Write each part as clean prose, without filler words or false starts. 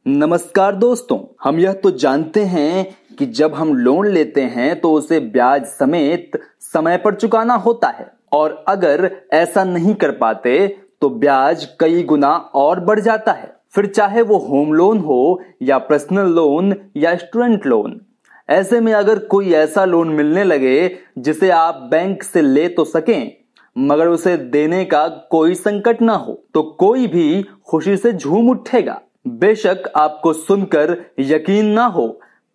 नमस्कार दोस्तों, हम यह तो जानते हैं कि जब हम लोन लेते हैं तो उसे ब्याज समेत समय पर चुकाना होता है और अगर ऐसा नहीं कर पाते तो ब्याज कई गुना और बढ़ जाता है। फिर चाहे वो होम लोन हो या पर्सनल लोन या स्टूडेंट लोन। ऐसे में अगर कोई ऐसा लोन मिलने लगे जिसे आप बैंक से ले तो सकें मगर उसे देने का कोई संकट ना हो तो कोई भी खुशी से झूम उठेगा। बेशक आपको सुनकर यकीन ना हो,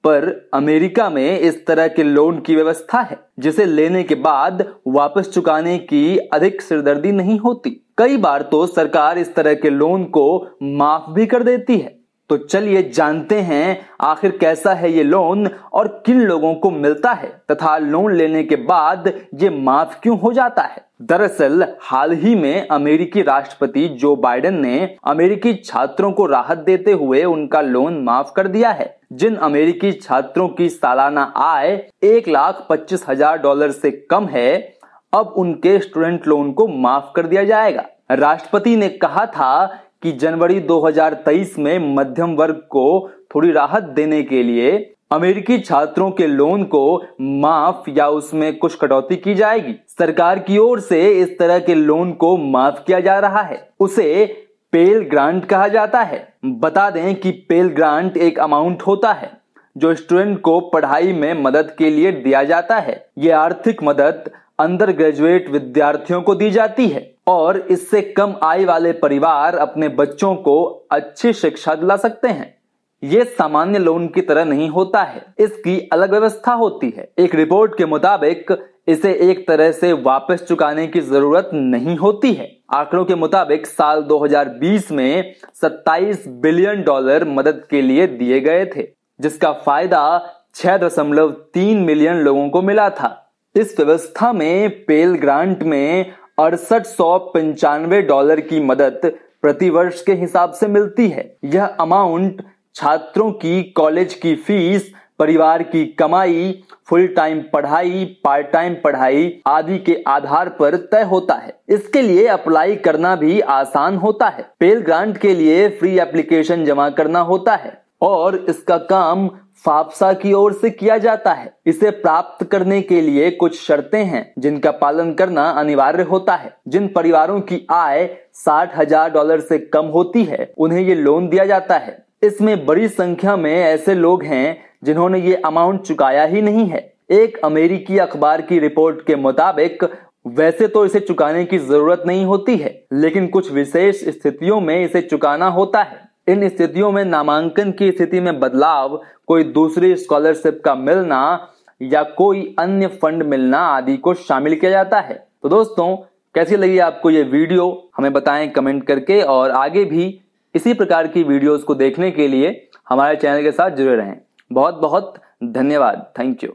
पर अमेरिका में इस तरह के लोन की व्यवस्था है जिसे लेने के बाद वापस चुकाने की अधिक सिरदर्दी नहीं होती। कई बार तो सरकार इस तरह के लोन को माफ भी कर देती है। तो चलिए जानते हैं आखिर कैसा है ये लोन और किन लोगों को मिलता है तथा लोन लेने के बाद ये माफ क्यों हो जाता है। दरअसल हाल ही में अमेरिकी राष्ट्रपति जो बाइडेन ने अमेरिकी छात्रों को राहत देते हुए उनका लोन माफ कर दिया है। जिन अमेरिकी छात्रों की सालाना आय $1,25,000 से कम है, अब उनके स्टूडेंट लोन को माफ कर दिया जाएगा। राष्ट्रपति ने कहा था कि जनवरी 2023 में मध्यम वर्ग को थोड़ी राहत देने के लिए अमेरिकी छात्रों के लोन को माफ या उसमें कुछ कटौती की जाएगी। सरकार की ओर से इस तरह के लोन को माफ किया जा रहा है। उसे पेल ग्रांट कहा जाता है। बता दें कि पेल ग्रांट एक अमाउंट होता है जो स्टूडेंट को पढ़ाई में मदद के लिए दिया जाता है। ये आर्थिक मदद अंडर ग्रेजुएट विद्यार्थियों को दी जाती है और इससे कम आय वाले परिवार अपने बच्चों को अच्छी शिक्षा दिला सकते हैं। ये सामान्य लोन की तरह नहीं होता है, इसकी अलग व्यवस्था होती है। एक रिपोर्ट के मुताबिक इसे एक तरह से वापस चुकाने की जरूरत नहीं होती है। आंकड़ों के मुताबिक साल 2020 में $27 बिलियन मदद के लिए दिए गए थे, जिसका फायदा 6.3 मिलियन लोगों को मिला था। इस व्यवस्था में पेल ग्रांट में $6895 की मदद प्रति वर्ष के हिसाब से मिलती है। यह अमाउंट छात्रों की कॉलेज की फीस, परिवार की कमाई, फुल टाइम पढ़ाई, पार्ट टाइम पढ़ाई आदि के आधार पर तय होता है। इसके लिए अप्लाई करना भी आसान होता है। पेल ग्रांट के लिए फ्री एप्लीकेशन जमा करना होता है और इसका काम फाफसा की ओर से किया जाता है। इसे प्राप्त करने के लिए कुछ शर्तें हैं जिनका पालन करना अनिवार्य होता है। जिन परिवारों की आय $60,000 से कम होती है उन्हें ये लोन दिया जाता है। इसमें बड़ी संख्या में ऐसे लोग हैं जिन्होंने ये अमाउंट चुकाया ही नहीं है। एक अमेरिकी अखबार की रिपोर्ट के मुताबिक वैसे तो इसे चुकाने की जरूरत नहीं होती है, लेकिन कुछ विशेष स्थितियों में इसे चुकाना होता है। इन स्थितियों में नामांकन की स्थिति में बदलाव, कोई दूसरी स्कॉलरशिप का मिलना या कोई अन्य फंड मिलना आदि को शामिल किया जाता है। तो दोस्तों, कैसी लगी आपको ये वीडियो हमें बताएं कमेंट करके, और आगे भी इसी प्रकार की वीडियोस को देखने के लिए हमारे चैनल के साथ जुड़े रहें। बहुत बहुत धन्यवाद। Thank you.